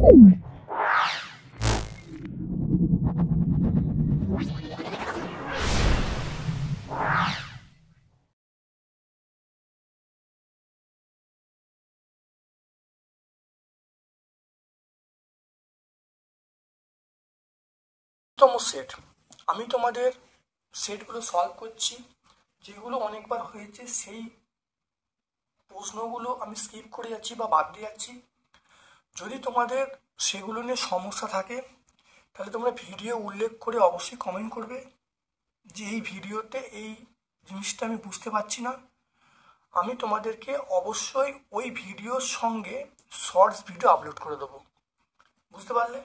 Set আমি তোমাদের সেটগুলো সলভ করছি, যেগুলো অনেকবার হয়েছে সেই প্রশ্নগুলো আমি স্কিপ করে যাচ্ছি বা বাদ দিয়ে যাচ্ছি। যদি তোমাদের সেগুলো নিয়ে সমস্যা থাকে তাহলে তোমরা ভিডিও উল্লেখ করে অবশ্যই কমেন্ট করবে যে এই ভিডিওতে এই জিনিসটা আমি বুঝতে পারছি না। আমি তোমাদেরকে অবশ্যই ওই ভিডিওর সঙ্গে শর্টস ভিডিও আপলোড করে দেবো, বুঝতে পারলে?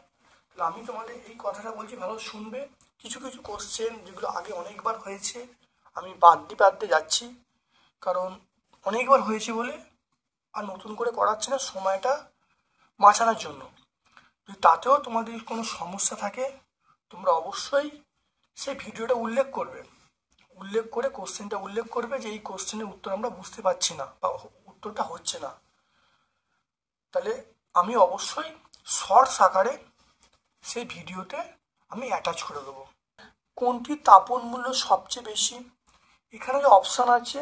তাহলে আমি তোমাদের এই কথাটা বলছি, ভালো শুনবে। কিছু কিছু কোশ্চেন যেগুলো আগে অনেকবার হয়েছে আমি বাদ দিয়ে যাচ্ছি, কারণ অনেকবার হয়েছে বলে আর নতুন করে করাচ্ছি না, সময়টা বাঁচানোর জন্য। যদি তাতেও তোমাদের কোনো সমস্যা থাকে তোমরা অবশ্যই সেই ভিডিওটা উল্লেখ করবে, উল্লেখ করে কোশ্চেনটা উল্লেখ করবে যে এই কোশ্চেনের উত্তর আমরা বুঝতে পারছি না বা উত্তরটা হচ্ছে না। তাহলে আমি অবশ্যই শর্টস আকারে সেই ভিডিওতে আমি অ্যাটাচ করে দেবো। কোনটি তাপন মূল্য সবচেয়ে বেশি? এখানে যে অপশান আছে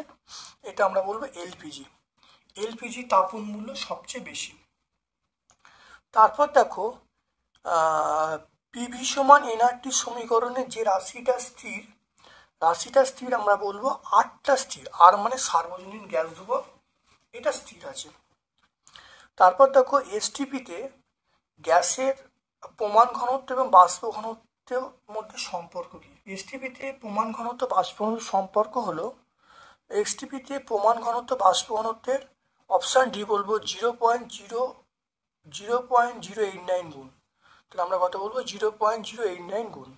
এটা আমরা বলবো এলপিজি। এলপিজি তাপন মূল্য সবচেয়ে বেশি। তারপর দেখো পিভি সমান এনআরটি সমীকরণে যে রাশিটা স্থির আমরা বলবো 8টা স্থির। আর মানে সার্বজনীন গ্যাস ধ্রুবক, এটা স্থির আছে। তারপর দেখো এসটিপিতে গ্যাসের প্রমাণ ঘনত্ব এবং বাষ্প ঘনত্বের মধ্যে সম্পর্ক কি? এসটিপিতে প্রমাণ ঘনত্ব বাষ্প ঘনত্বের সম্পর্ক হলো, এসটিপিতে প্রমাণ ঘনত্ব বাষ্প ঘনত্বের অপশান ডি বলবো 0.089 গুণ। তাহলে আমরা কত বলবো? 0.089 গুণ।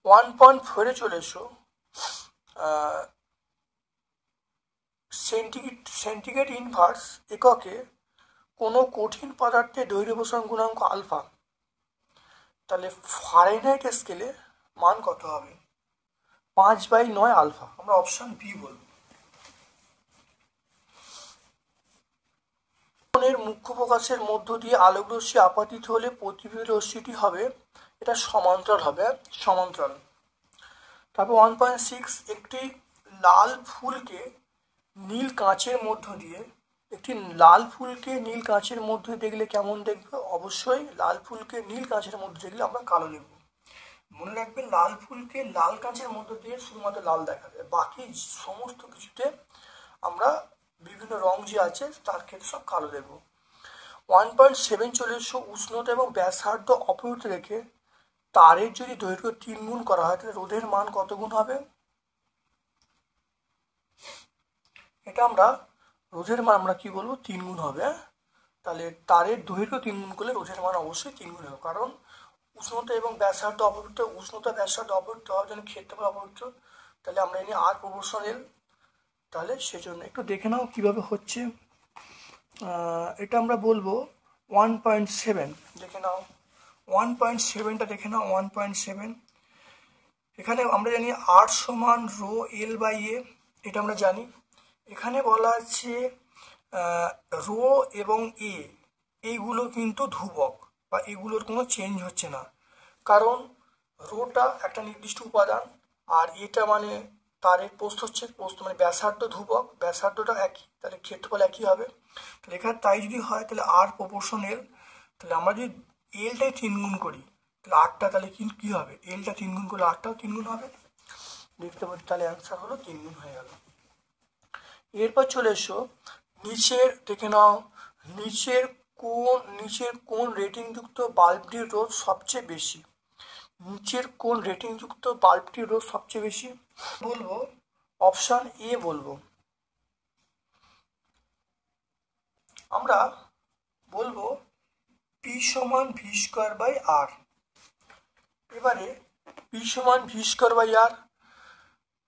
1.4 চলে এসো, সেন্টিগ্রেড ইনভার্স এককে কোনো কঠিন পদার্থের দৈর্ঘ্য প্রসারণ গুণাঙ্ক আলফা, তাহলে ফারেনহাইট স্কেলে মান কত হবে? 5/9 আলফা। আমরা অপশন বি বলব। মুখ্য প্রকাশের মধ্য দিয়ে আলোকরশ্মি আপাতিত হলে প্রতিফলিত রশ্মিটি হবে, এটা সমান্তরাল হবে, সমান্তরাল। তারপর 1.6 একটি লাল ফুলকে নীল কাঁচের মধ্য দিয়ে দেখলে কেমন দেখবে? অবশ্যই লাল ফুলকে নীল কাঁচের মধ্যে দেখলে আমরা কালো দেখব। মনে রাখবেন, লাল ফুলকে লাল কাঁচের মধ্য দিয়ে শুধুমাত্র লাল দেখা যায়, বাকি সমস্ত কিছুতে আমরা বিভিন্ন রং যে আছে তার ক্ষেত্রে সব কালো দেখব। 1.7 চলে এসো, উষ্ণতা এবং ব্যাসার্ধ অপরিবর্তিত রেখে তারের যদি দৈর্ঘ্য 3 গুণ করা হয় তাহলে রোধের মান কত গুণ হবে? এটা আমরা রোধের মান আমরা কি বলবো? 3 গুণ হবে। তাহলে তারের দৈর্ঘ্য 3 গুণ করলে রোধের মান অবশ্যই 3 গুণ হবে, কারণ উষ্ণতা এবং ব্যাসার্ধ অপরিবর্তিত, উষ্ণতা ব্যাসার্ধ অপরিবর্তিত হওয়ার জন্য ক্ষেত্রফল অপরিবর্তিত, তাহলে আমরা এনে আর প্রপোর্শনাল। তাহলে সেজন্য একটু দেখে নাও কিভাবে হচ্ছে। এটা আমরা বলবো 1.7, দেখে নাও 1.7টা দেখে নাও। 1.7 এখানে আমরা জানি আর সমান রো এল বাই এ, এটা আমরা জানি। এখানে বলা আছে রো এবং এ এইগুলো কিন্তু ধ্রুবক বা এগুলোর কোনো চেঞ্জ হচ্ছে না, কারণ রোটা একটা নির্দিষ্ট উপাদান আর এটা মানে তারের প্রস্থচ্ছেদ, প্রস্থ মানে ব্যাসার্ধ ধ্রুবক, ব্যাসার্ধটা একই, তাহলে ক্ষেত্রফল একই হবে। তাহলে এখানে তাই যদি হয় তাহলে আর প্রপোর্শন এল, তাহলে আমরা যদি এলটাই 3 গুণ করি তাহলে আরটা, তাহলে কি হবে? এলটা 3 গুণ করলে আরটাও 3 গুণ হবে, দেখতে পাচ্ছি। তাহলে অ্যান্সার হলো 3 গুণ হয়ে গেল। এরপর চলে এসো নিচের, দেখে নাও নিচের কোন রেটিংযুক্ত বাল্বটির রোধ সবচেয়ে বেশি? নিচের কোন রেটিংযুক্ত বাল্বটির রোধ সবচেয়ে বেশি? বলবো অপশান এ বলবো। আমরা বলবো পি সমান ভি স্কোয়ার বাই আর। এবারে পি সমান ভি স্কোয়ার বাই আর,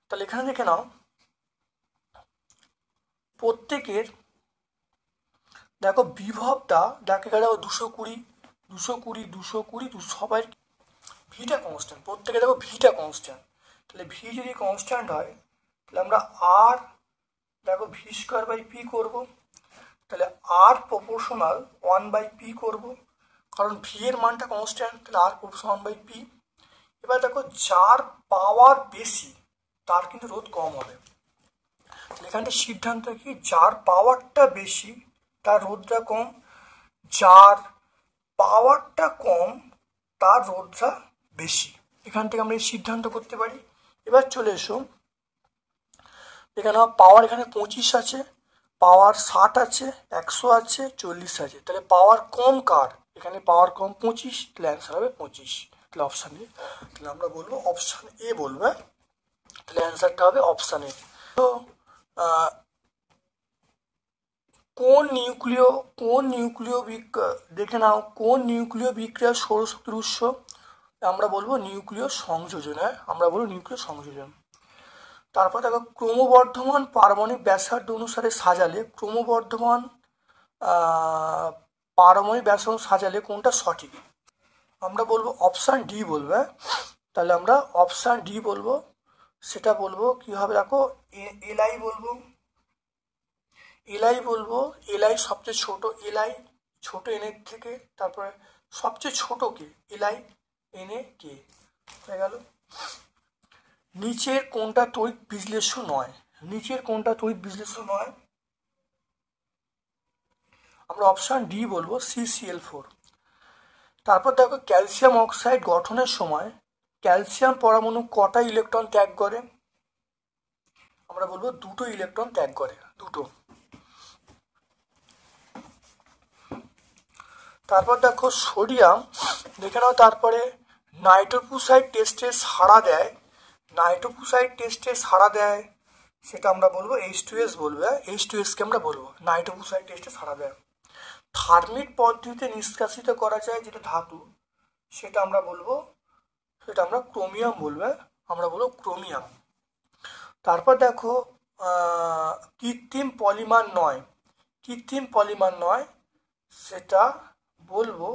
তাহলে এখানে দেখে নাও প্রত্যেকের দেখো বিভবটা, দেখে দেখো 220 সবাই ভিটা কনস্ট্যান্ট, প্রত্যেকে দেখো ভিটা কনস্ট্যান্ট। তাহলে ভি যদি কনস্ট্যান্ট হয় তাহলে আমরা আর দেখো ভি স্কোয়ার বাই পি করবো। তাহলে আর প্রপোর্শনাল 1/p করব, কারণ ভি এর মানটা কনস্ট্যান্ট, তাহলে আর প্রপোর্শনাল 1/p। এবার দেখো যার পাওয়ার বেশি তার কিন্তু রোধ কম হবে। এখানটা সিদ্ধান্ত কি, যার পাওয়ারটা বেশি তার রোধটা কম, যার পাওয়ারটা কম তার রোধটা বেশি। এখান থেকে আমরা এই সিদ্ধান্ত করতে পারি। এবার চলে এসো, এখানে পাওয়ার এখানে 25 আছে, পাওয়ার 60 আছে, 100 আছে, 40 আছে, তাহলে পাওয়ার কম কার, এখানে পাওয়ার কম 25, তাহলে অ্যান্সার হবে 25। তাহলে অপশান এ, তাহলে আমরা বলবো অপশান এ বলবো। তাহলে অ্যান্সারটা হবে অপশান এ। তো কোন নিউক্লিয় দেখে নাও, কোন নিউক্লিয় বিক্রিয়া সৌরশক্তির উৎস, আমরা বলবো নিউক্লিয় সংযোজন। আমরা বলবো নিউক্লিয় সংযোজন। তারপর দেখো ক্রমবর্ধমান পারমাণবিক ব্যাসার্ধ অনুসারে সাজালে, ক্রমবর্ধমান পারমাণবিক ব্যাসার্ধ সাজালে কোনটা সঠিক, আমরা বলবো অপশান ডি বলবো। তাহলে আমরা অপশান ডি বলবো। সেটা বলবো কি হবে, দেখো এলআই বলবো, এলআই সবচেয়ে ছোট, এলআই ছোট এনের থেকে, তারপরে সবচেয়ে ছোট কে, এলআই এনএ কে হয়ে গেল। নিচের কোনটা তড়িৎ বিশ্লেষ্য নয়, নিচের কোনটা তড়িৎ বিশ্লেষ্য নয়, আমরা অপশান ডি বলবো, CCl4। তারপর দেখো ক্যালসিয়াম অক্সাইড গঠনের সময় ক্যালসিয়াম পরমাণু কটা ইলেকট্রন ত্যাগ করে, আমরা বলবো 2টো ইলেকট্রন ত্যাগ করে, 2টো। তারপর দেখো সোডিয়াম দেখে নাও, তারপরে নাইট্রোফুসাইড টেস্টে সাড়া দেয়, নাইট্রোফুসাইড টেস্টে সাড়া দেয়, সেটা আমরা বলবো H2S বলবো। H2S কে আমরা বলবো নাইট্রোফুসাইড টেস্টে সাড়া দেয়। থার্মিট পদ্ধতিতে নিষ্কাশিত করা যায় যেটা ধাতু, সেটা আমরা বলবো, সেটা আমরা ক্রোমিয়াম বলবো, আমরা বলবো ক্রোমিয়াম। তারপর দেখো কৃত্রিম পলিমার নয়, কৃত্রিম পলিমার নয়, সেটা বলবো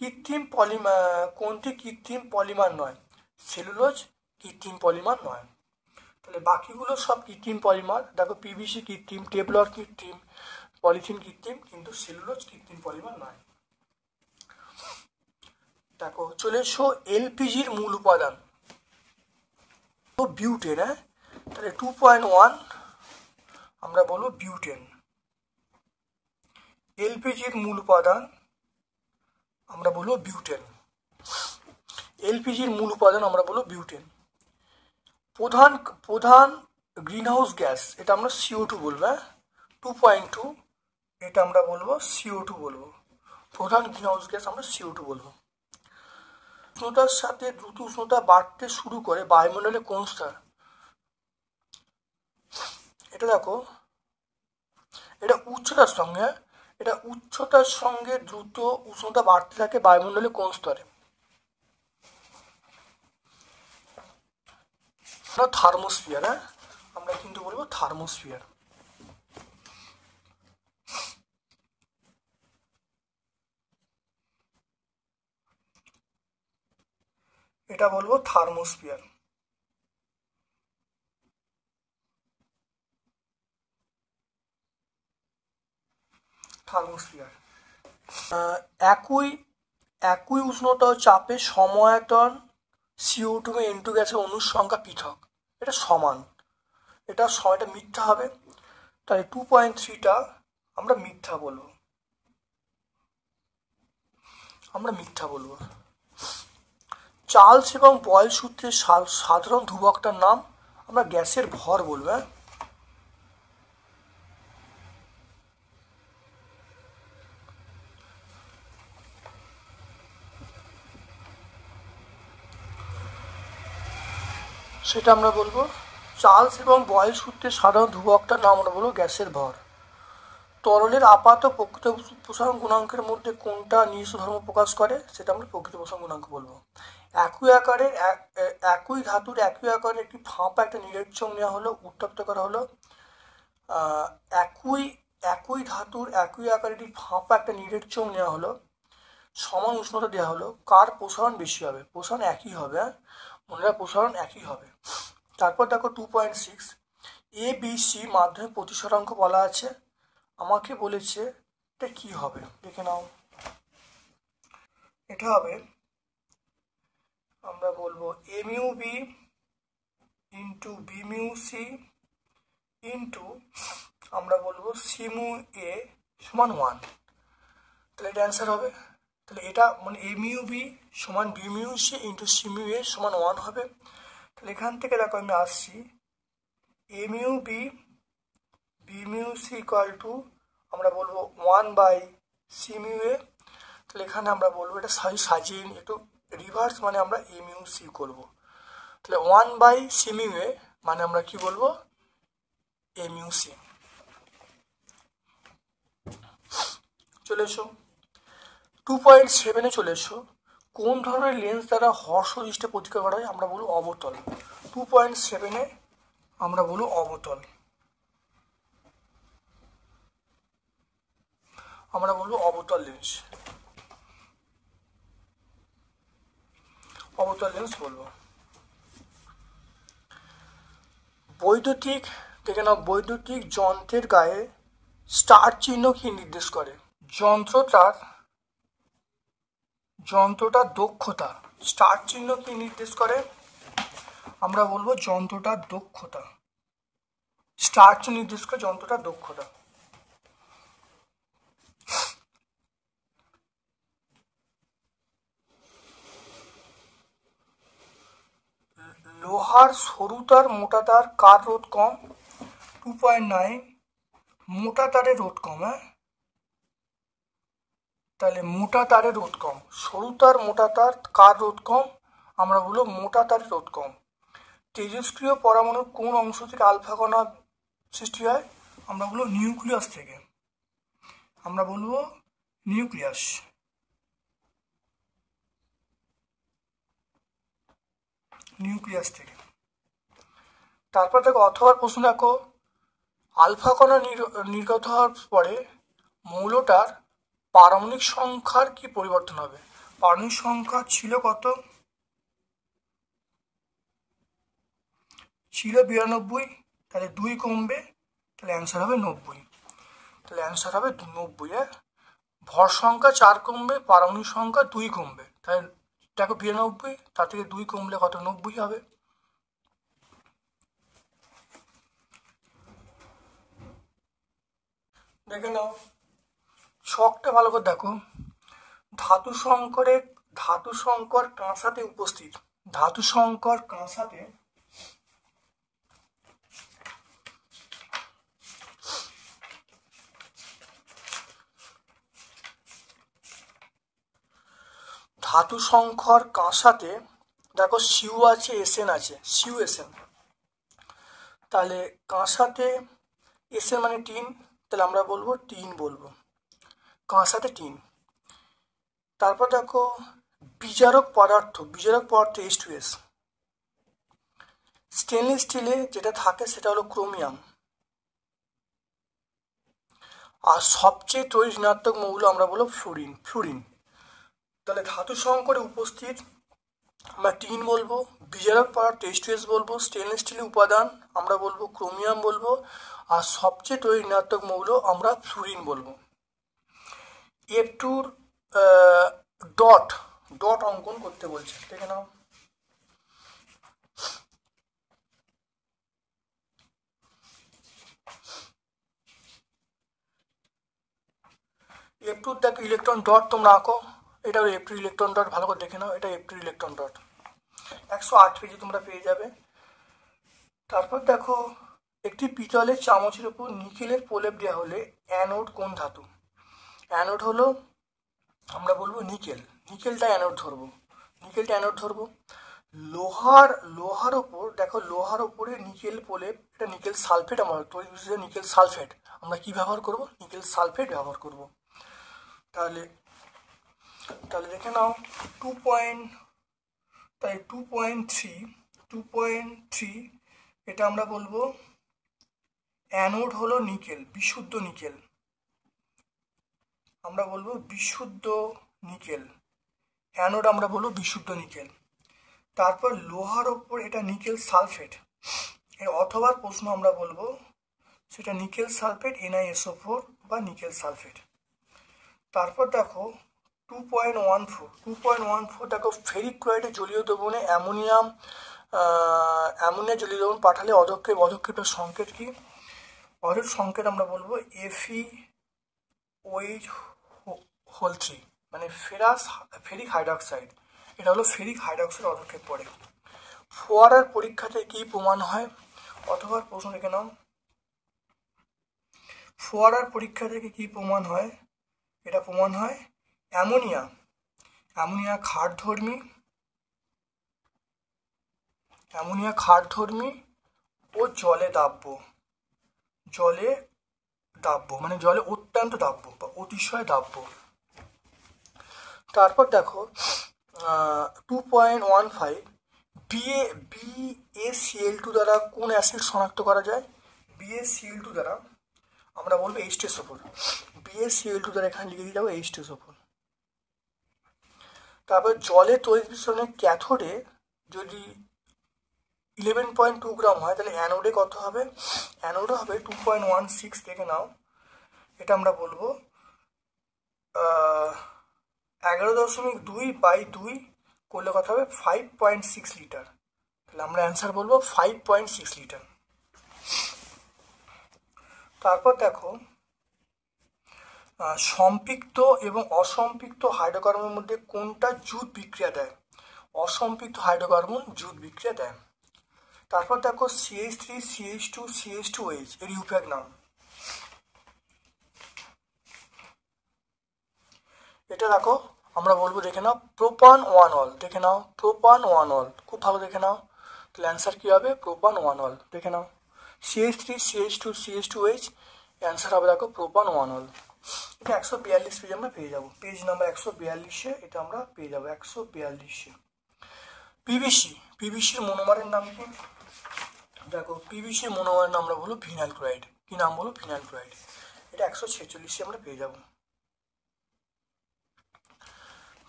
কৃত্রিম পলিমার, কোনটি কৃত্রিম পলিমার নয়, সেলুলোজ কৃত্রিম পলিমার নয়। তাহলে বাকিগুলো সব কৃত্রিম পলিমার, দেখো পিভিসি কৃত্রিম, টেবলর কৃত্রিম, পলিথিন কৃত্রিম, কিন্তু সেলুলোজ কৃত্রিম পলিমার নয়। দেখো চলে এসো এলপিজির মূল উপাদান, তো বিউটেন। তাহলে 2.1 আমরা বলবো বিউটেন। এলপিজির মূল উপাদান আমরা বলবো বিউটেন, এলপিজির মূল উপাদান আমরা বলবো বিউটেন। প্রধান গ্রিনহাউস গ্যাস, এটা আমরা CO2 বলবো। 2.2 এটা আমরা বলবো CO2 বলবো, প্রধান গ্রিনহাউস গ্যাস আমরা CO2 বলবো। উষ্ণতার সাথে দ্রুত উষ্ণতা বাড়তে শুরু করে বায়ুমণ্ডলে কোন স্তর, এটা দেখো, এটা উচ্চতার সঙ্গে, এটা উচ্চতার সঙ্গে দ্রুত উষ্ণতা বাড়তে থাকে বায়ুমণ্ডলে কোন স্তরে, থার্মোস্ফিয়ার। আমরা কিন্তু বলবো থার্মোস্ফিয়ার। এটা বলবো থার্মোস্ফিয়ার। থার্মোস্ফিয়ার। একই উষ্ণতা ও চাপে সমায়তন CO2 এবং N2 গ্যাসের অণুর সংখ্যা পৃথক, এটা সমান, এটা সময়টা মিথ্যা হবে। তাই 2.3টা আমরা মিথ্যা বলবো, আমরা মিথ্যা বলবো। চার্লস এবং বয়েল সূত্রের সাধারণ ধ্রুবকটার নাম আমরা গ্যাসের ভর বলবো। সেটা আমরা বলবো চার্লস এবং বয়েল সূত্রের সাধারণ ধ্রুবকটার নাম আমরা বলবো গ্যাসের ভর। তরলের আপাত প্রকৃত প্রসারণ গুণাঙ্কের মধ্যে কোনটা নিজস্ব ধর্ম প্রকাশ করে, সেটা আমরা প্রকৃত প্রসারণ গুণাঙ্ক বলবো। একই ধাতুর একই আকারের একটি ফাঁপা একটা নিরীক্ষক নেওয়া হলো, উত্তপ্ত করা হলো। একই ধাতুর একই আকারের একটি ফাঁপা একটা নিরীক্ষক নেওয়া হলো, সমান উষ্ণতা দেওয়া হলো, কার প্রসারণ বেশি হবে, প্রসারণ একই হবে। মনে রাখ প্রসারণ একই হবে। তারপর দেখো 2.6 ABC মাধ্যমিক প্রতিসরাঙ্ক বলা আছে, আমাকে বলেছে এটা কি হবে, দেখে নাও। এটা হবে, আমরা বলবো A mu B into B mu C into আমরা বলবো সি মিউ এ সমান 1। তাহলে এটা অ্যান্সার হবে। তাহলে এটা মানে এ মিউ বি সমান B mu C into C mu A সমান 1 হবে। তাহলে এখান থেকে দেখো আমি আসছি A mu B B mu C equal to আমরা বলবো 1/সি মিউ এ। তাহলে এখানে আমরা বলবো এটা সাজিয়ে একটু রিভার্স, মানে আমরা এ মিউ সি করবো। তাহলে 1/সি মিউ এ মানে আমরা কি বলবো, এ মিউ সি। চলে এসো 2.7-এ চলে এসো। কোন ধরনের লেন্স দ্বারা হর্ষ দৃষ্টি প্রতিক্রিয়া করা হয়, আমরা বলবো অবতল। 2.7-এ আমরা বলবো অবতল, আমরা বলবো অবতল লেন্স, অবতল লেন্স বলবো। বৈদ্যুতিক, দেখে নাও, বৈদ্যুতিক যন্ত্রের গায়ে স্টার চিহ্ন কি নির্দেশ করে? যন্ত্রটার দক্ষতা। স্টার চিহ্ন কি নির্দেশ করে? আমরা বলবো যন্ত্রটার দক্ষতা। স্টার চিহ্ন নির্দেশ করে যন্ত্রটার দক্ষতা। লোহার সরু তার মোটা তার কার রোধ কম? 2.9। মোটা তারের রোধ কম। হ্যাঁ, তাহলে মোটা তারের রোধ কম। সরু তার মোটা তার কার রোধ কম? আমরা বলবো মোটা তারের রোধ কম। তেজস্ক্রিয় পরমাণুর কোন অংশ থেকে আলফা কণা সৃষ্টি হয়? আমরা বলবো নিউক্লিয়াস থেকে। আমরা বলবো নিউক্লিয়াস। নিউক্লিয়াস থেকে। তারপর দেখো অথবা প্রশ্ন দেখো, আলফা কণা নির্গত হওয়ার পরে মৌলটার পারমাণবিক সংখ্যার কি পরিবর্তন হবে? পারমাণবিক সংখ্যা ছিল কত? ছিল 92। তাহলে 2 কমবে, তাহলে অ্যান্সার হবে 90। তাহলে অ্যান্সার হবে 90। হ্যাঁ, ভর সংখ্যা 4 কমবে, পারমাণবিক সংখ্যা 2 কমবে। তাহলে দেখো 92, তার থেকে 2 কমলে কত? 90 হবে। দেখে নাও ছকটা ভালো করে দেখো। ধাতু সংকর কাঁসাতে উপস্থিত। ধাতু সংকর কাঁসাতে দেখো সিউ আছে, এসএন আছে, সিউ এসএন। তাহলে কাঁসাতে এসএন মানে টিন, তাহলে আমরা বলবো টিন বলবো, কাঁসাতে টিন। তারপর দেখো বিজারক পদার্থ H2S। স্টেনলেস স্টিলে যেটা থাকে সেটা হলো ক্রোমিয়াম। আর সবচেয়ে তড়িৎ ঋণাত্মক মৌল আমরা বলবো ফ্লুরিন। তাহলে ধাতু সংকরে উপস্থিত আমরা টিন বলবো, বিজারক পদার্থ H2S বলবো, স্টেনলেস স্টিলের উপাদান আমরা বলবো ক্রোমিয়াম বলবো, আর সবচেয়ে তড়িৎ ঋণাত্মক মৌল আমরা ফ্লুরিন বলবো। F2 ডট অঙ্কন করতে বলছে, দেখে নাও। F2 দেখো ইলেকট্রন ডট তোমরা আঁকো, এটা হলো F2 ইলেকট্রন ডট, ভালো করে দেখে নাও, এটা F2 ইলেকট্রন ডট। 108 পেজে তোমরা পেয়ে যাবে। তারপর দেখো একটি পিতলের চামচের উপর নিকেলের প্রলেপ দেওয়া হলে অ্যানোড কোন ধাতু? অ্যানোড হলো আমরা বলবো নিকেলটা অ্যানোড ধরবো। লোহার ওপর দেখো, লোহার ওপরে নিকেল প্রলেপ, এটা নিকেল সালফেট, আমরা নিকেল সালফেট আমরা কি ব্যবহার করব? নিকেল সালফেট ব্যবহার করব। তাহলে দেখে নাও 2.3 এটা আমরা বলবো অ্যানোড হলো নিকেল, বিশুদ্ধ নিকেল, আমরা বলবো বিশুদ্ধ নিকেল। অ্যানোড আমরা বলবো বিশুদ্ধ নিকেল। তারপর লোহার ওপর এটা নিকেল সালফেট, এর অথবা প্রশ্ন আমরা বলবো সেটা নিকেল সালফেট NiSO4 বা নিকেল সালফেট। তারপর দেখো 2.14 দেখো ফেরিক ক্লোরাইডে জলীয় দ্রবণে অ্যামোনিয়া জলীয় দ্রবণ পাঠালে অধক্ষেপের সংকেত কি? সংকেত আমরা বলবো FeOH3 মানে ফেরিক হাইড্রক্সাইড। এটা হলো ফেরিক হাইড্রক্সাইড অধক্ষেপ পড়ে। ফোয়ারার পরীক্ষাতে কি প্রমাণ হয়? অথবা প্রশ্ন দেখে নাও, ফোয়ারার পরীক্ষা থেকে কি প্রমাণ হয়? এটা প্রমাণ হয় অ্যামোনিয়া ক্ষারধর্মী ও জলে দাব্য মানে জলে অত্যন্ত দাব্য বা অতিশয় দাব্য। তারপর দেখো 2.15 BaCl2 দ্বারা কোন অ্যাসিড শনাক্ত করা যায়? BaCl2 দ্বারা আমরা বলবো H2SO4। BaCl2 দ্বারা এখানে লিখে দিয়ে যাবো H2SO4। তারপর জলে তড়িৎ বিস্ফোরণে ক্যাথোডে যদি 11.2 গ্রাম হয় তাহলে অ্যানোডে কত হবে? অ্যানোডে হবে 2.16 থেকে নাও। এটা আমরা বলবো 11.2/2 করলে কত হবে? 5.6 লিটার। তাহলে আমরা অ্যান্সার বলবো 5.6 লিটার। তারপর দেখো সম্পৃক্ত এবং অসম্পৃক্ত হাইড্রোকার্বনের মধ্যে কোনটা জুট বিক্রিয়া দেয়? অসম্পৃক্ত হাইড্রোকার্বন জুট বিক্রিয়া দেয়। তারপর দেখো CH3 CH2 CH2OH এর ইউপ্যাক নাম। এটা দেখো আমরা বলবো, দেখে নাও, প্রোপান 1 অল। দেখে নাও প্রোপান 1 অল, খুব ভালো দেখে নাও। তাহলে অ্যান্সার কি হবে? প্রোপান 1 অল। দেখে নাও CH3 CH2 CH2OH, অ্যান্সার হবে দেখো প্রোপান 1 অল। এটা 142 পেজ আমরা পেয়ে যাবো, পেজ নাম্বার 142-এ এটা আমরা পেয়ে যাবো 142-এ। পিভিসির মনোমারের নাম কি? দেখো পিভিসির মনোমারের নাম আমরা বলবো ভিনাইল ক্লোরাইড। কি নাম বলো? Vinyl chloride. এটা 146-এ আমরা পেয়ে যাবো।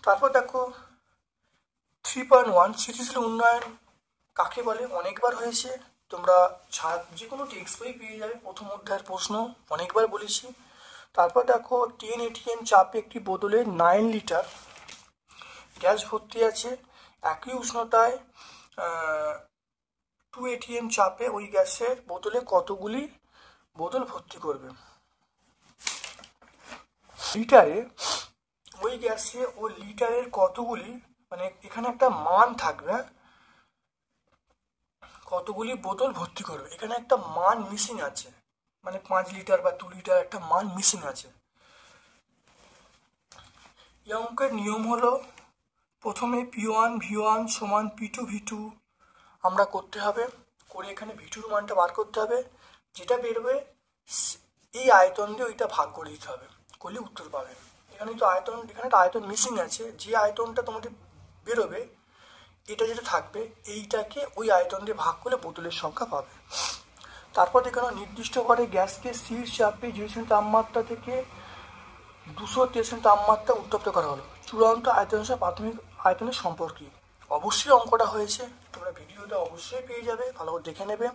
তারপর দেখো 3.1 স্থিতিশীল উন্নয়ন কাকে বলে? অনেকবার হয়েছে, তোমরা যে কোনো টেক্সট বই পেয়ে যাবে, প্রথম অধ্যায়ের প্রশ্ন, অনেকবার বলেছি। তারপর দেখো 10 atm চাপে একটি বোতলে 9 লিটার গ্যাস ভর্তি আছে। একই উষ্ণতায় 2 atm চাপে ওই গ্যাসের বোতলে কতগুলি বোতল ভর্তি করবে? লিটারে ওই গ্যাসে ও লিটারের কতগুলি, মানে এখানে একটা মান থাকবে, কতগুলি বোতল ভর্তি করবে, এখানে একটা মান মিসিং আছে, মানে 5 লিটার বা 2 লিটার একটা মান মিসিং আছে। এই অঙ্কের নিয়ম হলো প্রথমে P1 V1 সমান P2 V2 আমরা করতে হবে, করে এখানে V2 মানটা বার করতে হবে। যেটা বেরোবে এই আয়তন দিয়ে ওইটা ভাগ করে দিতে হবে, করলে উত্তর পাবে। এখানে তো এখানে একটা আয়তন মিসিং আছে, যে আয়তনটা তোমাদের বেরোবে, এটা যেটা থাকবে এইটাকে ওই আয়তন দিয়ে ভাগ করলে বোতলের সংখ্যা পাবে। তারপর এখানে নির্দিষ্ট করে গ্যাসকে স্থির চাপে 0 তাপমাত্রা থেকে 200 তাপমাত্রা উত্তপ্ত করা হলো। চূড়ান্ত আয়তনের সাথে প্রাথমিক আয়তনের সম্পর্কে অবশ্যই অঙ্কটা হয়েছে, তোমরা ভিডিওটা অবশ্যই পেয়ে যাবে, ভালো করে দেখে নেবে।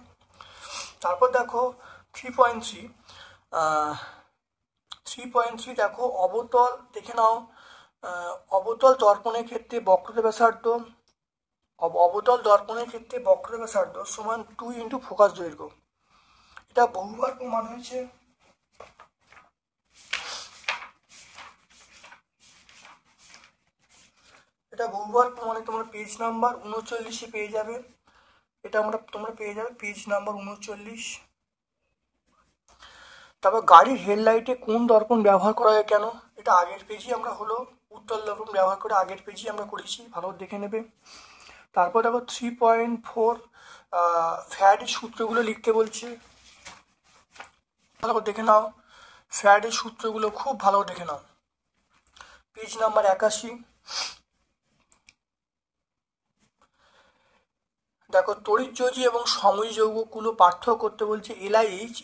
তারপর দেখো 3.3 দেখো অবতল, দেখে নাও অবতল দর্পণের ক্ষেত্রে বক্রতা ব্যাসার্ধ, অবতল দর্পণের ক্ষেত্রে বক্রতা ব্যাসার্ধ সমান 2 × ফোকাস দৈর্ঘ্য। এটা বহুবার প্রমাণ হয়েছে। এটা বহুবার প্রমাণে তোমরা পেজ নাম্বার 39-এ পেয়ে যাবে। এটা তোমরা পেয়ে যাবে পেজ নাম্বার 39। তারপর গাড়ির হেডলাইটে কোন দর্পণ ব্যবহার করা হয় কেন? এটা আগের পেজই আমরা হলো উত্তল দর্পণ ব্যবহার করে আগের পেজই আমরা করেছি, ভালো দেখে নেবে। তারপর দেখো 3.4 ফ্যারাডের সূত্রগুলো লিখতে বলছে, ভালো করে দেখে নাও। ফ্যারাডের সূত্রগুলো খুব ভালো দেখে নাও, পেজ নাম্বার 81। দেখো তড়িৎযোজী এবং সমযোজী যৌগগুলো পার্থক্য করতে বলছে।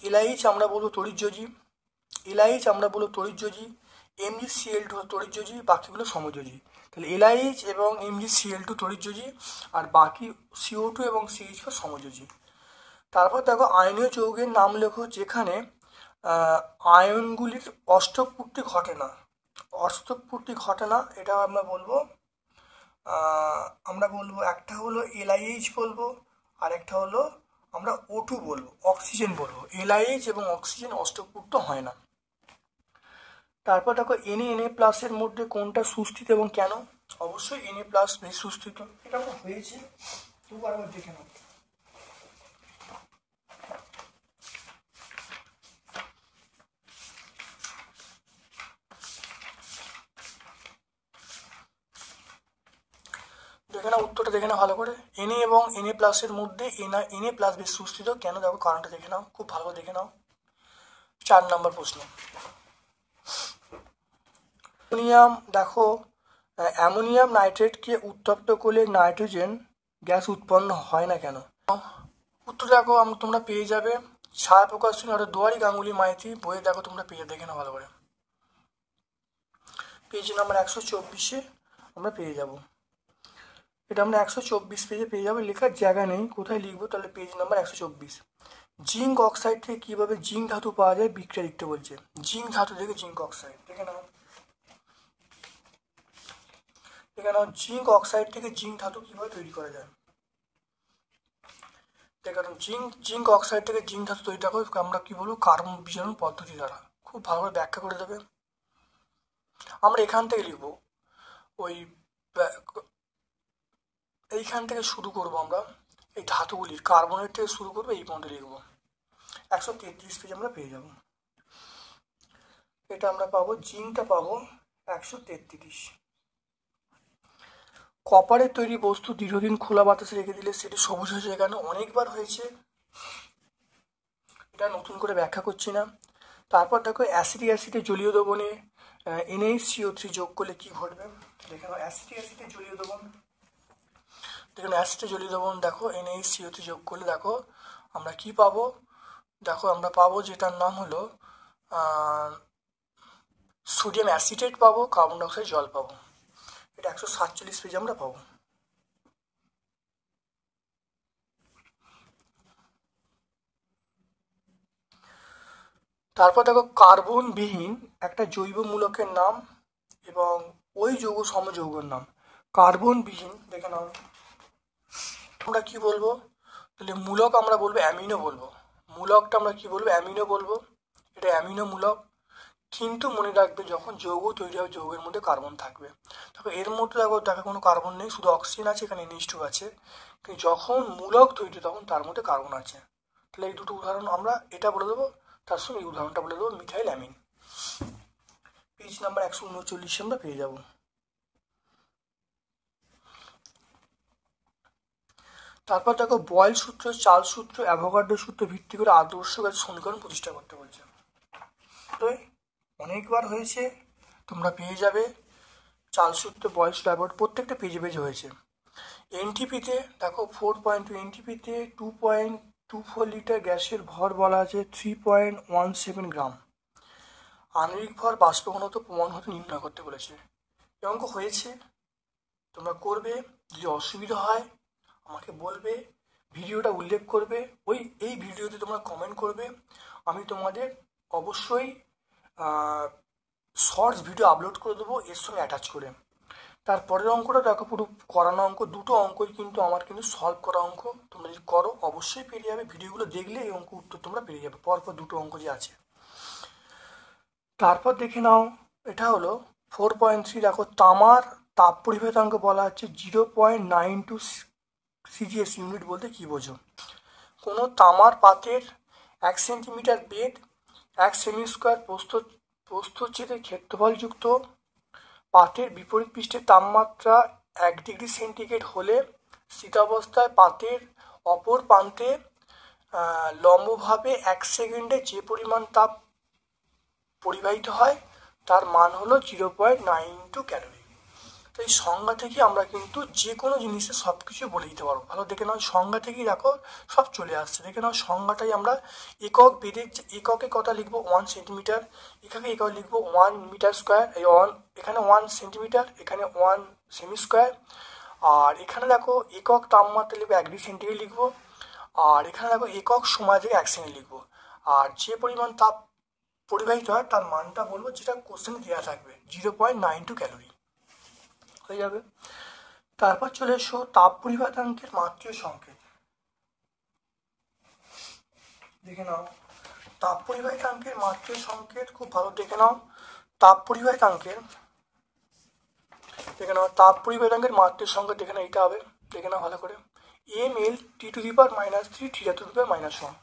এলআইএইচ আমরা বলবো তড়িৎযোজী, আমরা বলবো তড়িৎযোজী, MgCl2 তড়িৎযোজী, বাকিগুলো সমযোজী। তাহলে এলআইএইচ এবং MgCl2 তড়িৎযোজী, আর বাকি CO2 এবং CH4 সমযোজী। তারপর দেখো আয়নীয় যৌগের নাম লেখো যেখানে আয়নগুলির অষ্টক পূর্তি ঘটে না। অষ্টক পূর্তি ঘটে না এটা আমরা বলবো একটা হলো এলআইএইচ বলবো, আর একটা হলো আমরা O2 বলবো, অক্সিজেন বলবো। এলআইএইচ এবং অক্সিজেন অষ্টকপূর্ত হয় না। তারপর দেখো Na প্লাসের মধ্যে কোনটা সুস্থিত এবং কেন? অবশ্যই Na প্লাস বেশি সুস্থিত, এটা হয়েছে, তবু আরেকবার দেখে নাও। দেখে নাও উত্তরটা, দেখে নাও ভালো করে। Na এবং Na প্লাসের মধ্যে Na প্লাস বেশি সুস্থিত কেন? দেখো কারণটা দেখে নাও, খুব ভালো করে দেখে নাও। 4 নম্বর প্রশ্ন। অ্যামোনিয়াম, দেখো অ্যামোনিয়াম নাইট্রেটকে উত্তপ্ত করলে নাইট্রোজেন গ্যাস উৎপন্ন হয় না কেন? উত্তর দেখো তোমরা পেয়ে যাবে ছায়া প্রকাশনী অর্থাৎ দুয়ারি গাঙ্গুলি মাইতি বইয়ে, দেখো তোমরা পেয়ে দেখে নাও ভালো করে। পেজ নাম্বার 124-এ আমরা পেয়ে যাব। এটা আমরা 124 পেজে পেয়ে যাবো, লেখার জায়গা নেই, কোথায় লিখবো? তাহলে পেজ নাম্বার 124। জিঙ্ক অক্সাইড থেকে কিভাবে জিঙ্ক ধাতু পাওয়া যায় বিক্রিয়া লিখতে বলছে। জিঙ্ক ধাতু থেকে জিঙ্ক অক্সাইড, দেখে নাও জিঙ্ক অক্সাইড থেকে জিঙ্ক ধাতু কিভাবে তৈরি করা যায়। দেখো জিঙ্ক অক্সাইড থেকে জিঙ্ক ধাতু তৈরিটা আমরা কি বলবো? কার্বন বিজারণ পদ্ধতি দ্বারা। খুব ভালো করে ব্যাখ্যা করে দেবে। আমরা এখান থেকে লিখবো, ওই এইখান থেকে শুরু করবো আমরা, এই ধাতুগুলির কার্বনের থেকে শুরু করবো, এই পর্যন্ত লিখবো। 133 পেজ আমরা পেয়ে যাব। এটা আমরা পাবো, জিঙ্কটা পাবো 133। কপারের তৈরি বস্তু দীর্ঘদিন খোলা বাতাসে রেখে দিলে সেটি সবুজ হয়ে যায় কেন? অনেকবার হয়েছে, এটা নতুন করে ব্যাখ্যা করছি না। তারপর দেখো অ্যাসিটিক অ্যাসিডে জলীয় দ্রবণে NaCO3 যোগ করলে কি ঘটবে? দেখে নাও অ্যাসিটিক অ্যাসিডে জলীয় দ্রবণ, দেখুন অ্যাসিডে জলীয় দ্রবণ, দেখো NaCO3 যোগ করলে দেখো আমরা কি পাবো? দেখো আমরা পাবো যেটার নাম হলো সোডিয়াম অ্যাসিটেট পাবো, কার্বন ডাইঅক্সাইড জল পাবো। এটা 147 পেজে আমরা পাবো। তারপর দেখো কার্বনবিহীন একটা জৈব মূলকের নাম এবং ওই যৌগ সমযৌগের নাম। কার্বনবিহীন, দেখে নাও আমরা কি বলবো? তাহলে মূলক আমরা বলবো অ্যামিনো বলবো, মূলকটা আমরা কি বলবো? অ্যামিনো বলবো, এটা অ্যামিনো মূলক। কিন্তু মনে রাখবে যখন যৌগ তৈরি হবে যৌগের মধ্যে কার্বন থাকবে। তারপর এর মধ্যে দেখো কোনো কার্বন নেই, শুধু অক্সিজেন আছে, এখানে NH2 আছে। কিন্তু যখন মূলক তৈরি তখন তার মধ্যে কার্বন আছে। তাহলে এই দুটো উদাহরণ আমরা এটা বলে দেবো, তার সঙ্গে এই উদাহরণটা বলে দেবো, মিথাইল অ্যামিন। পেজ নাম্বার 139 আমরা পেয়ে যাব। তারপর দেখো বয়েল সূত্র, চার্লস সূত্র, অ্যাভোগাড্রো সূত্র ভিত্তি করে আদর্শ গ্যাসের সমীকরণ প্রতিষ্ঠা করতে বলছে। তো অনেকবার হয়েছে, তোমরা পেয়ে যাবে চার্লস সূত্র, বয়েল সূত্র, অ্যাভোগাড্রো, প্রত্যেকটা পেজে পেজে হয়েছে। এনটিপিতে দেখো 4.2, এনটিপিতে 2.24 লিটার গ্যাসের ভর বলা আছে 3.17 গ্রাম। আণবিক ভর বাষ্প ঘনত্ব প্রমাণ হতে নির্ণয় করতে বলেছে। এই অঙ্ক হয়েছে, তোমরা করবে। যদি অসুবিধা হয় আমাকে বলবে, ভিডিওটা উল্লেখ করবে, এই ভিডিওতে তোমরা কমেন্ট করবে, আমি তোমাদের অবশ্যই শর্টস ভিডিও আপলোড করে দেবো এর সঙ্গে অ্যাটাচ করে। তারপরের অঙ্কটা দেখো পুরো করানো অঙ্ক, দুটো অঙ্কই কিন্তু আমার কিন্তু সলভ করা অঙ্ক। তোমরা যদি করো অবশ্যই পেরে যাবে, ভিডিওগুলো দেখলে এই অঙ্ক উত্তর তোমরা পেরে যাবে, পরপর দুটো অঙ্ক যে আছে। তারপর দেখে নাও, এটা হলো 4.3, দেখো তামার তাপ পরিভেদাঙ্ক বলা হচ্ছে 0.92 CGS ইউনিট বলতে কি বোঝো? কোনো তামার পাতের 1 সেন্টিমিটার বেদ 1 সেমি স্কোয়ার প্রস্থচ্ছেদের ক্ষেত্রফলযুক্ত পাতের বিপরীত পৃষ্ঠের তাপমাত্রা 1 ডিগ্রি সেন্টিগ্রেড হলে শীতাবস্থায় পাতের অপর প্রান্তে লম্বভাবে 1 সেকেন্ডে যে পরিমাণ তাপ পরিবাহিত হয় তার মান হলো 0.92 ক্যালোরি। তো এই সংজ্ঞা থেকে আমরা কিন্তু যে কোনো জিনিসে সব কিছু বলে দিতে পারবো। ভালো দেখে নাও, সংজ্ঞা থেকেই দেখো সব চলে আসছে। দেখে নাও সংজ্ঞাটাই আমরা একক বেদের এককে কথা লিখবো 1 সেন্টিমিটার, এখানে একক লিখবো 1 মিটার স্কোয়ার, এখানে 1 সেন্টিমিটার, এখানে 1 সেমি স্কোয়ার। আর এখানে দেখো একক তাপমাত্রা লিখবো 1 ডিগ্রি সেন্টিগ্রেড লিখবো। আর এখানে দেখো একক সময় থেকে 1 সেকেন্ড লিখবো। আর যে পরিমাণ তাপ পরিবাহিত হয় তার মানটা বলবো যেটা কোশ্চেনে দেওয়া থাকবে, 0.92 ক্যালোরি হয়ে যাবে। তারপর চলে এসো তাপ পরিবাহিতাঙ্কের মাত্রীয় সংকেত। দেখে নাও তাপ পরিবাহিতাঙ্কের মাত্রীয় সংকেত, খুব ভালো দেখে নাও। তাপ পরিবাহিতাঙ্কের মাত্রীয় সংকেত দেখে নাও, এইটা হবে, দেখে নাও ভালো করে, ml T⁻³ T⁻⁻1।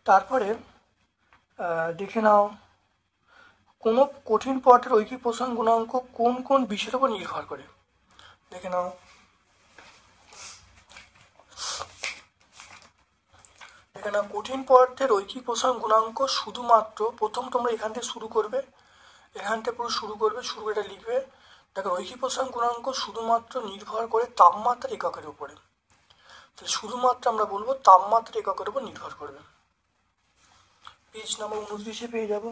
তারপরে দেখে নাও কোনো কঠিন পদার্থের ঐকিক প্রসারণ গুণাঙ্ক কোন কোন বিষয়ের উপর নির্ভর করে। দেখে নাও কঠিন পদার্থের ঐকিক প্রসারণ গুণাঙ্ক শুধুমাত্র, প্রথম তোমরা এখান থেকে শুরু করবে, শুরু করে এটা লিখবে। দেখো ঐকিক প্রসারণ গুণাঙ্ক শুধুমাত্র নির্ভর করে তাপমাত্রার এককের উপরে, তাহলে শুধুমাত্র আমরা বলবো তাপমাত্রার এককের উপর নির্ভর করবে। পেজ নাম্বার 29 পেয়ে যাব।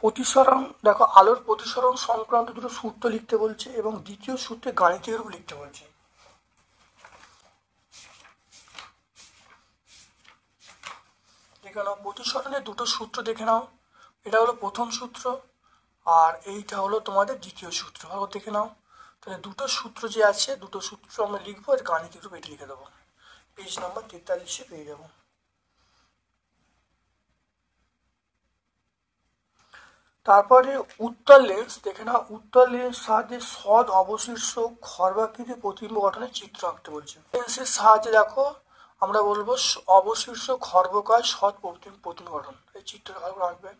প্রতিসরণ, দেখো আলোর প্রতিসরণ সংক্রান্ত দুটো সূত্র লিখতে বলছে এবং দ্বিতীয় সূত্রে গাণিতিক রূপ লিখতে বলছে। দেখে নাও প্রতিসরণের দুটো সূত্র দেখে নাও, এটা হলো প্রথম সূত্র আর এইটা হলো তোমাদের দ্বিতীয় সূত্র, ভালো দেখে নাও। তাহলে দুটো সূত্র যে আছে, দুটো সূত্র আমরা লিখবো, এর গাণিতিক রূপ এটা লিখে দেবো। পেজ নাম্বার 43 পেয়ে যাবো। তারপরে উত্তর লেন্স দেখে নাও, উত্তর লেন্স সাহায্যে সৎ অবশীর্ষ খর্বাকৃতি প্রতিবিম্ব গঠনের চিত্র আঁকতে বলছে। লেন্সের সাহায্যে দেখো আমরা বলবো অবশীর্ষ খর্বকায় সৎ প্রতিবিম্ব গঠন, এই চিত্রটা ভালো করে আঁকবে।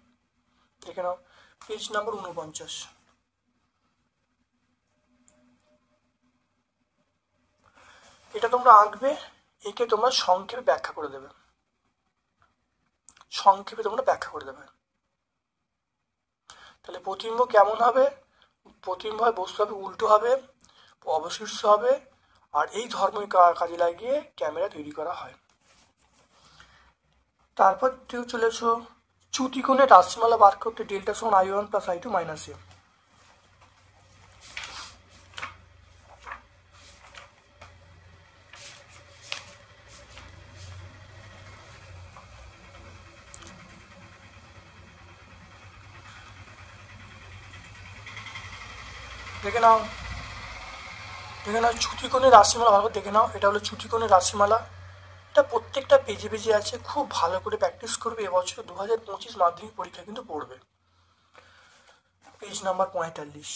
দেখে নাও পেজ নাম্বার 49। এটা তোমরা আঁকবে, একে তোমরা সংক্ষেপে ব্যাখ্যা করে দেবে, তাহলে প্রতিবিম্ব কেমন হবে, প্রতিবিম্ব হয় বস্তু হবে উল্টো হবে, অবশীর্ষ হবে, আর এই ধর্মই কাজে লাগিয়ে ক্যামেরা তৈরি করা হয়। তারপর চলে এসো চ্যুতিকোণের রাশিমালা বার করতে, ডেল্টা সমান I1 + I2 - m। দেখে নাও চ্যুতিকোণের রাশিমালা ভালো দেখে নাও, এটা হলো চ্যুতিকোণের রাশিমালা, এটা প্রত্যেকটা পেজে পেজে আছে, খুব ভালো করে প্র্যাকটিস করবে, এবছর 2025 মাধ্যমিক পরীক্ষা কিন্তু পড়বে। Page number 45।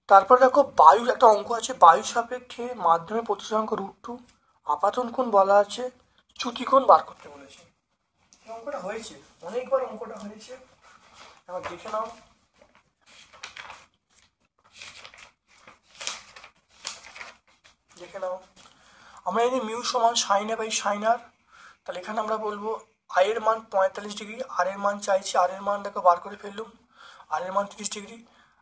তারপর দেখো বায়ুর একটা অঙ্ক আছে, বায়ু সাপেক্ষে মাধ্যমে প্রতিসরাঙ্ক √2, আপাতন কোণ বলা আছে, চ্যুতিকোণ বার করতে বলেছে। অঙ্কটা হয়েছে অনেকবার, অঙ্কটা হয়েছে, এবার দেখে নাও। আমরা যদি মিউ সমান sin A/sin R, তাহলে এখানে আমরা বলবো I এর মান 45 ডিগ্রি, আর এর মান চাইছি, আর এর মান দেখো বার করে ফেললুম, আর এর মান 30 ডিগ্রি,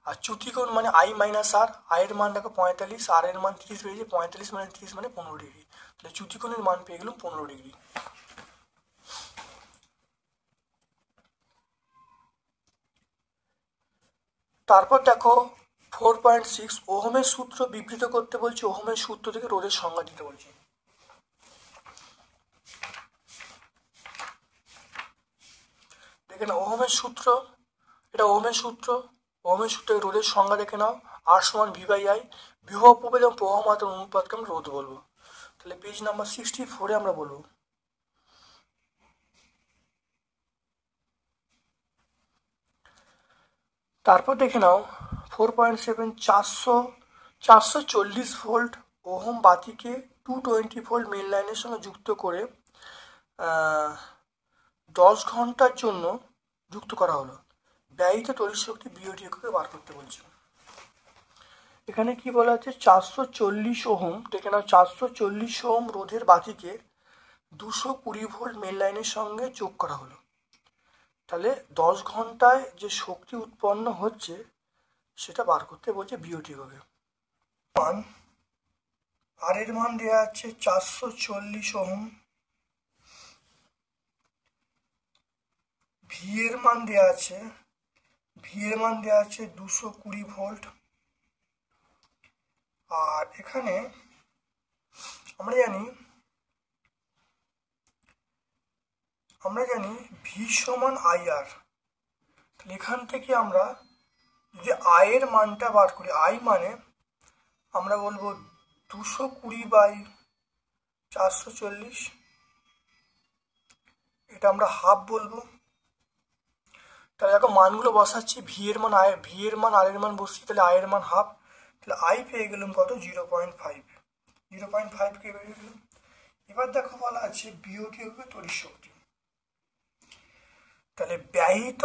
আর চ্যুতিকোণ মানে I - R, I এর মান দেখো 45, আর এর মান 30 পেয়েছে, 45 - 30 মানে 15 ডিগ্রি, তাহলে চ্যুতিকোণের মান পেয়ে গেলাম 15 ডিগ্রি। তারপর দেখো 4.6 ওহমের সূত্র বিবৃত করতে বলছে, ওহমের সূত্র থেকে রোধের সংজ্ঞা দিতে বলছে। দেখে নাও ওহমের সূত্র, এটা ওহমের সূত্র রোধের সংজ্ঞা দেখে নাও, R = V/I, বিভব প্রভেদ এবং প্রবাহ মাত্রার অনুপাতকে আমরা রোধ বলবো। তাহলে পেজ নাম্বার 64 আমরা বলবো। তারপর দেখে নাও 4.7 440 ভোল্ট ওহম বাতিকে 220 ভোল্ট মেন লাইনের সঙ্গে যুক্ত করে 10 ঘন্টার জন্য যুক্ত করা হলো, ব্যয়িত তড়িৎ শক্তি বিওটি এককে বার করতে বলছে। এখানে কি বলা আছে, 440 ওহম, দেখে নাও 440 ওহম রোধের বাতিকে 220 ভোল্ট মেন লাইনের সঙ্গে যোগ করা হলো, তাহলে 10 ঘন্টায় যে শক্তি উৎপন্ন হচ্ছে সেটা বার করতে বলছে বিওটি এককে। আর এর মান দেওয়া আছে 440 ওহম, ভি এর মান দেওয়া আছে 220 ভোল্ট, আর এখানে আমরা জানি ভি সমান IR। তাহলে এখান থেকে আমরা যদি আয়ের মানটা বার করি, আই মানে আমরা বলবো 220/440, এটা আমরা হাফ বলবো। তাহলে দেখো মানগুলো বসাচ্ছি, ভি এর মান আর এর মান বসছি, তাহলে আয়ের মান হাফ, তাহলে আই পেয়ে গেলাম কত 0.5, 0.5 কে বেরিয়ে গেলাম। এবার দেখো বলা আছে বিওটি হবে তড়িৎ শক্তি। তাহলে ব্যয়িত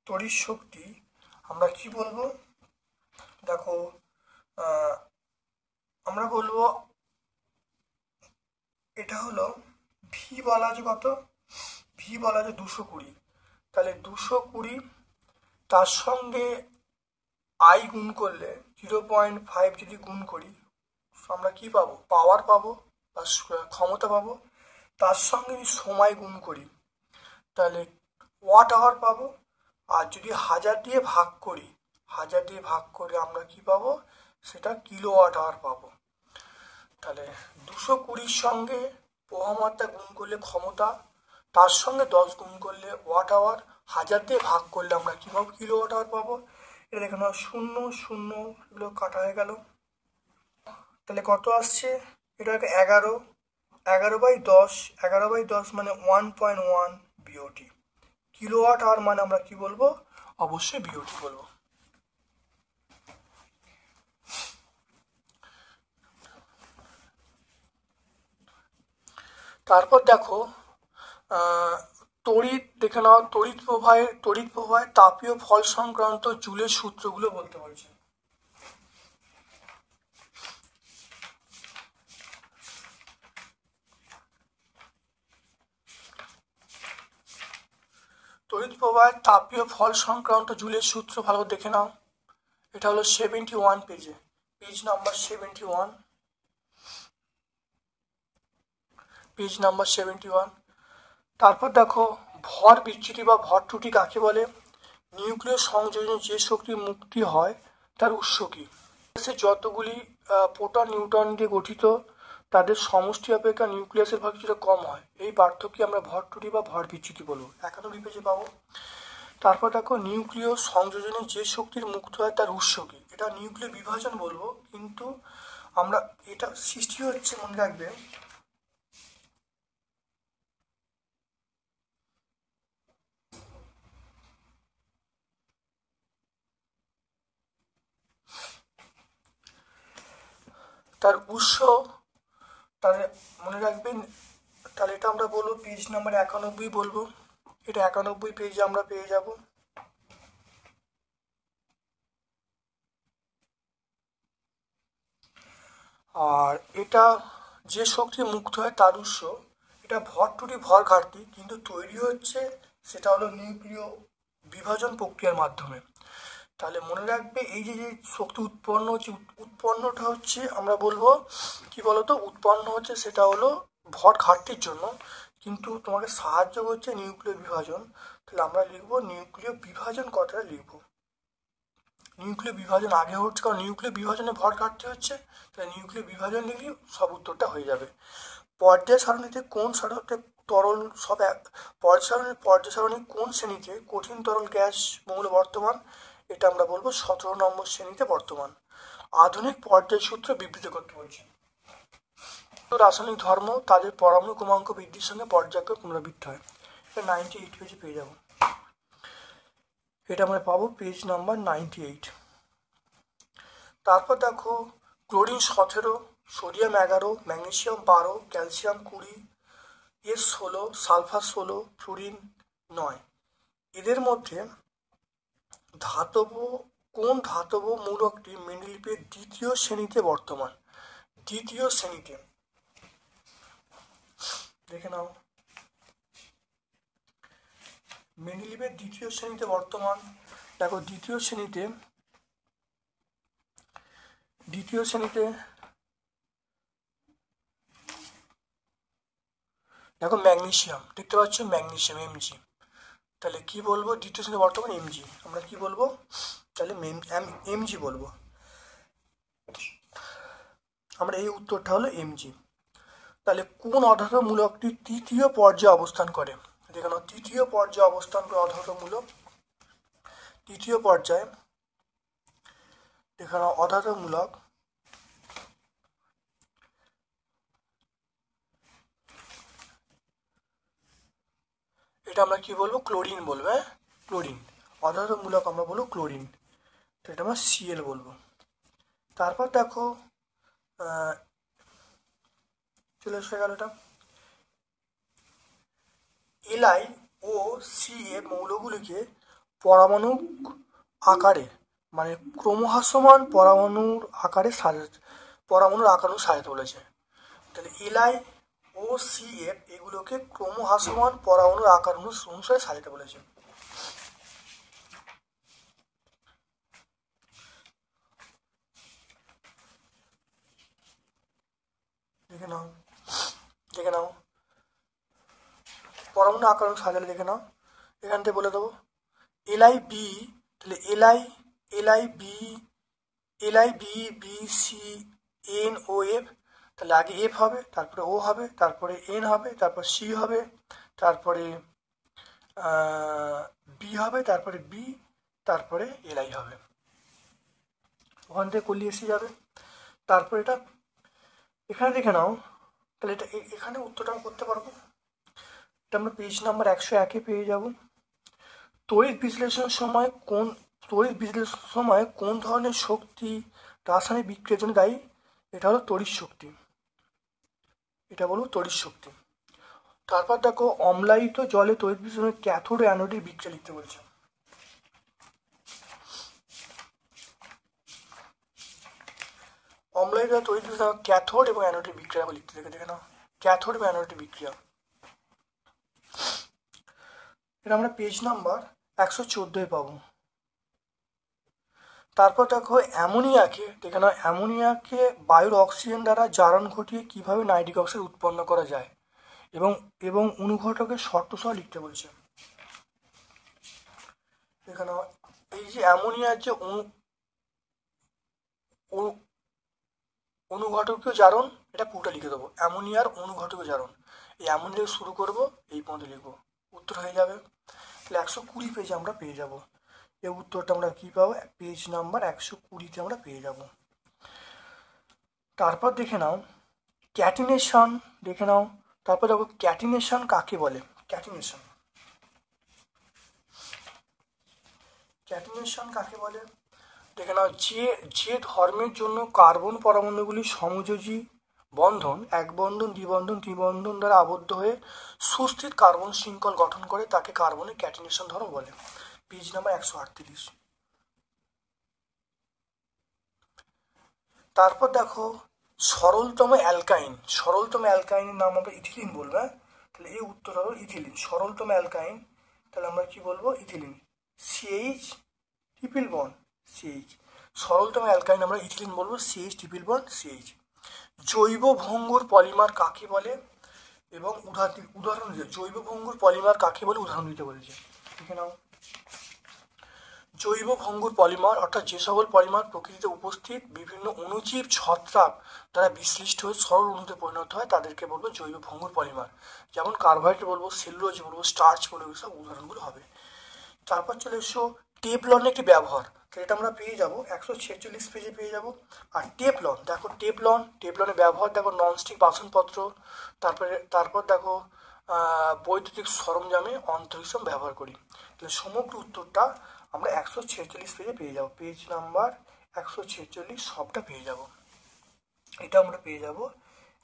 তড়িৎ শক্তি আমরা কি বলবো, দেখো আমরা বলবো এটা হলো ভি বলা আছে কত, ভি বলা আছে 220। তাহলে 220 তার সঙ্গে আই গুণ করলে 0.5 যদি গুণ করি আমরা কি পাবো, পাওয়ার পাবো বা ক্ষমতা পাবো। তার সঙ্গে যদি সময় গুণ করি তাহলে ওয়াট আওয়ার পাবো। আর যদি 1000 দিয়ে ভাগ করি, আমরা কি পাবো, সেটা কিলোওয়াট আওয়ার পাবো। তাহলে 220 সঙ্গে প্রবাহমাত্রা গুণ করলে ক্ষমতা, তার সঙ্গে 10 গুণ করলে ওয়াট আওয়ার, 1000 দিয়ে ভাগ করলে আমরা কি পাবো, কিলোওয়াট আওয়ার পাবো। এটা দেখে নাও 0 0 এগুলো কাটা হয়ে গেল। তাহলে কত আসছে, এটা 11/10 মানে 1.1 বিওটি। কিলোওয়াট আওয়ার মানে আমরা কি বলবো, অবশ্যই বিওটি বলবো। তারপর দেখো তড়িৎ দেখে নাও, তড়িৎ প্রবাহে তাপীয় ফল সংক্রান্ত জুলের সূত্রগুলো বলতে বলছে। তড়িৎ প্রবাহের তাপীয় ফল সংক্রান্ত জুলের সূত্র ভালো দেখে নাও। এটা হলো 71 পেজে, পেজ নাম্বার 71। তারপর দেখো ভর বিচ্যুতি বা ভর ত্রুটি কাকে বলে, নিউক্লিয় সংযোজনে যে শক্তি মুক্তি হয় তার উৎস কি। যতগুলি প্রোটন নিউট্রন দিয়ে গঠিত তাদের সমষ্টি অপেক্ষা নিউক্লিয়াসের ভাগ কিছুটা কম হয়, এই পার্থক্যকে আমরা ভর ত্রুটি বা ভর বিচ্যুতি বলবো। 91 পেজে পাবো। তারপর দেখো নিউক্লিয় সংযোজনে যে শক্তির মুক্ত হয় তার উৎস কি, এটা নিউক্লিয় বিভাজন বলবো, কিন্তু আমরা এটা সৃষ্টি হচ্ছে মনে রাখবে তার উৎস, তাহলে মনে রাখবেন। তাহলে এটা আমরা বলবো পেজ নাম্বার 91 বলবো, এটা 91 পেজে আমরা পেয়ে যাব। আর এটা যে শক্তি মুক্ত হয় তার উৎস, এটা ভর ত্রুটি ভর ঘাটতি, কিন্তু তৈরি হচ্ছে সেটা হলো নিউক্লিয় বিভাজন প্রক্রিয়ার মাধ্যমে। তাহলে মনে রাখবে এই যে শক্তি উৎপন্ন হচ্ছে, উৎপন্নটা হচ্ছে আমরা বলবো কি বলতো, উৎপন্ন হচ্ছে সেটা হলো ভর ঘাটতির জন্য, কিন্তু তোমাকে সাহায্য করছে নিউক্লিয় বিভাজন। তাহলে আমরা লিখবো নিউক্লিয় বিভাজন কথাটা লিখবো, নিউক্লিয় বিভাজন আগে হচ্ছে, কারণ নিউক্লিয় বিভাজনে ভর ঘাটতি হচ্ছে, তাহলে নিউক্লিয় বিভাজন লিখলে সব উত্তরটা হয়ে যাবে। পর্যায় সারণীতে কোন সারণীতে তরল সব পর্যায় সারণী কোন শ্রেণীতে কঠিন তরল গ্যাস মৌল বর্তমান, এটা আমরা বলবো 17 নম্বর শ্রেণীতে বর্তমান। আধুনিক পর্যায় সূত্র বিবৃত করতে বলছে। রাসায়নিক ধর্ম তাদের পরমাণু ক্রমাঙ্ক বৃদ্ধির সঙ্গে পর্যায়ক্রমে পুনরাবৃত্তি হয়, এটা 98 পেজে পেয়ে যাবো। এটা আমরা পাবো পেজ নাম্বার 98। তারপর দেখো chlorine 17, sodium 11, magnesium 12, calcium 20, S16, sulphur 16, fluorine 9। এদের মধ্যে কোন ধাতব মূলকটি মেন্ডেলিভের দ্বিতীয় শ্রেণীতে বর্তমান, দ্বিতীয় শ্রেণীতে দেখে নাও, মেন্ডেলিভের দ্বিতীয় শ্রেণীতে বর্তমান। দেখো দ্বিতীয় শ্রেণীতে দেখো ম্যাগনেসিয়াম দেখতে পাচ্ছ, ম্যাগনেসিয়াম Mg। তাহলে কি বলবো, দ্বিতীয় শ্রেণী বর্তমান এমজি, আমরা কি বলবো তাহলে এমজি বলবো। আমরা এই উত্তরটা হলো এমজি। তাহলে কোন অধাতুমূলকটি তৃতীয় পর্যায়ে অবস্থান করে? দেখুন তৃতীয় পর্যায়ে অবস্থান করে অধাতুমূলক, তৃতীয় পর্যায়ে দেখুন অধাতুমূলক, এটা আমরা কি বলবো, ক্লোরিন বলবো। হ্যাঁ ক্লোরিন, অধাতুমূলক আমরা বলবো ক্লোরিন, তো এটা আমরা সিএল বলবো। তারপর দেখো চলে এসে গেল এটা, এলআই ও সিএ মৌলগুলিকে পরমাণু আকারে মানে ক্রমহ্রাসমান পরমাণুর আকারে পরমাণুর আকার সাজাতে বলেছে। তাহলে এলআই ও সিএফ এগুলোকে ক্রমহ্রাসমান পরমাণুর আকার অনুসারে সাজাতে বলেছে। দেখে নাও, দেখে নাও পরমাণু আকার সাজালে দেখে নাও, এখান থেকে বলে দেবো এলআই বি, তাহলে LI B C N O F, তাহলে আগে এফ হবে, তারপরে ও হবে, তারপরে এন হবে, তারপর সি হবে, তারপরে বি হবে, তারপরে বি, তারপরে এলআই হবে। ওখান থেকে করলে এসে যাবে। তারপর এটা এখানে দেখে নাও, তাহলে এটা এখানে উত্তরটা আমরা করতে পারবো। এটা আমরা পেজ নাম্বার 101-এ পেয়ে যাব। তড়িৎ বিশ্লেষণের সময় কোন ধরনের শক্তি রাসায়নিক বিক্রিয়ার জন্য দায়ী? এটা হলো তড়িৎ শক্তি, এটা বলবো তড়িৎ শক্তি। তারপর দেখো অম্লায়িত জলে তড়িৎ বিশ্লেষণের ক্যাথোড ও অ্যানোডের বিক্রিয়া লিখতে বলছে। অম্লায়িত জলে তড়িৎ বিশ্লেষণ ক্যাথোড এবং অ্যানোডের বিক্রিয়া লিখতে দেখে নাও, ক্যাথোড এবং অ্যানোডের বিক্রিয়া। এটা আমরা পেজ নাম্বার 114-এ পাবো। তারপর দেখো অ্যামোনিয়াকে দেখে নাও, অ্যামোনিয়াকে বায়ুর অক্সিজেন দ্বারা জারণ ঘটিয়ে কিভাবে নাইট্রিক অক্সাইড উৎপন্ন করা যায় এবং অনুঘটকের শর্ত সহ লিখতে বলছে। দেখে নাও এই যে অ্যামোনিয়ার যে অনুঘটকীয় জারণ, এটা পুরোটা লিখে দেবো, অ্যামোনিয়ার অনুঘটকীয় জারণ। এই অ্যামোনিয়া শুরু করবো, এই পর্যন্ত লিখবো, উত্তর হয়ে যাবে। তাহলে 120 পেজে আমরা পেয়ে যাব এই উত্তরটা। আমরা কি পাবো, পেজ নাম্বার 120-তে আমরা পেয়ে যাব। তারপর দেখে নাও ক্যাটিনেশন, দেখে নাও তারপর দেখো ক্যাটিনেশন কাকে বলে। ক্যাটিনেশন, ক্যাটিনেশন কাকে বলে দেখে নাও, যে ধর্মের জন্য কার্বন পরমাণুগুলি সমযোজী বন্ধন, এক বন্ধন, দ্বিবন্ধন, ত্রিবন্ধন দ্বারা আবদ্ধ হয়ে সুস্থির কার্বন শৃঙ্খল গঠন করে তাকে কার্বনের ক্যাটিনেশন ধর্ম বলে। Page number 138। তারপর দেখো সরলতম অ্যালকাইনের নাম আমরা ইথিলিন বলবো। তাহলে এই উত্তর হলো ইথিলিন, সরলতম অ্যালকাইন। তাহলে আমরা কি বলবো, ethylene, CH triple bond CH। সরলতম অ্যালকাইন আমরা ইথিলিন বলবো, CH ট্রিপল বন্ড CH। জৈব ভঙ্গুর পলিমার কাকে বলে এবং উদাহরণ দিতে, জৈব ভঙ্গুর পলিমার কাকে বলে উদাহরণ দিতে বলেছে। দেখে নাও জৈব ভঙ্গুর পলিমার অর্থাৎ যে সকল পলিমার প্রকৃতিতে উপস্থিত বিভিন্ন অণুজীব ছত্রাক দ্বারা বিশ্লিষ্ট হয়ে সরল অণুতে পরিণত হয় তাদেরকে বলবো জৈব ভঙ্গুর পলিমার। যেমন কার্বোহাইড্রেট বলবো, সেলুলোজ বলবো, স্টার্চ বলবো, সব উদাহরণগুলো হবে। তারপর চলে এসো টেফলনের একটি ব্যবহার, তো এটা আমরা পেয়ে যাব 146 পেজে পেয়ে যাব। আর টেফলন দেখো, টেফলনের ব্যবহার দেখো ননস্টিক বাসনপত্র, তারপর দেখো বৈদ্যুতিক সরঞ্জামে অন্তরিক্সম ব্যবহার করি। তাহলে সমগ্র উত্তরটা আমরা 146 পেজে পেয়ে যাব, পেজ নাম্বার 146 সবটা পেয়ে যাব, এটা আমরা পেয়ে যাব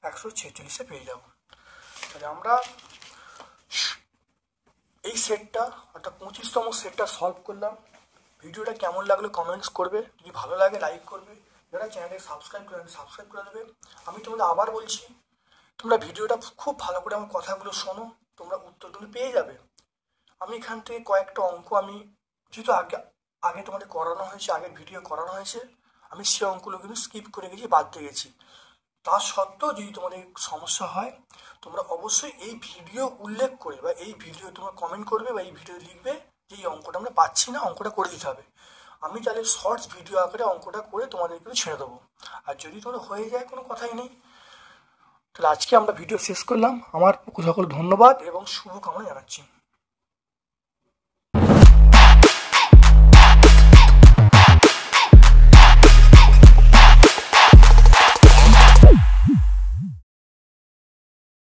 146-এ পেয়ে যাব। তাহলে আমরা এই সেটটা অর্থাৎ 25তম সেটটা সলভ করলাম। ভিডিওটা কেমন লাগলো কমেন্টস করবে, যদি ভালো লাগে লাইক করবে, যারা চ্যানেলকে সাবস্ক্রাইব করে দেবে। আমি তোমাদের আবার বলছি, তোমরা ভিডিওটা খুব ভালো করে আমার কথাগুলো শোনো, তোমরা উত্তরগুলো পেয়ে যাবে। আমি এখান থেকে কয়েকটা অঙ্ক আমি যেহেতু আগে তোমাদের করানো হয়েছে, আগের ভিডিও করানো হয়েছে, আমি সেই অঙ্কগুলো কিন্তু স্কিপ করে গেছি, বাদ দিয়ে গেছি। তা সত্ত্বেও যদি তোমাদের সমস্যা হয় তোমরা অবশ্যই এই ভিডিও উল্লেখ করে বা এই ভিডিও তোমরা কমেন্ট করবে বা এই ভিডিও লিখবে যে এই অঙ্কটা আমরা পাচ্ছি না, অঙ্কটা করে দিতে হবে। আমি তাহলে শর্টস ভিডিও আকারে অঙ্কটা করে তোমাদেরকে ছেড়ে দেবো। আর যদি তোমাদের হয়ে যায় কোনো কথাই নেই। তাহলে আজকে আমরা ভিডিও শেষ করলাম। আমার সকল ধন্যবাদ এবং শুভকামনা জানাচ্ছি।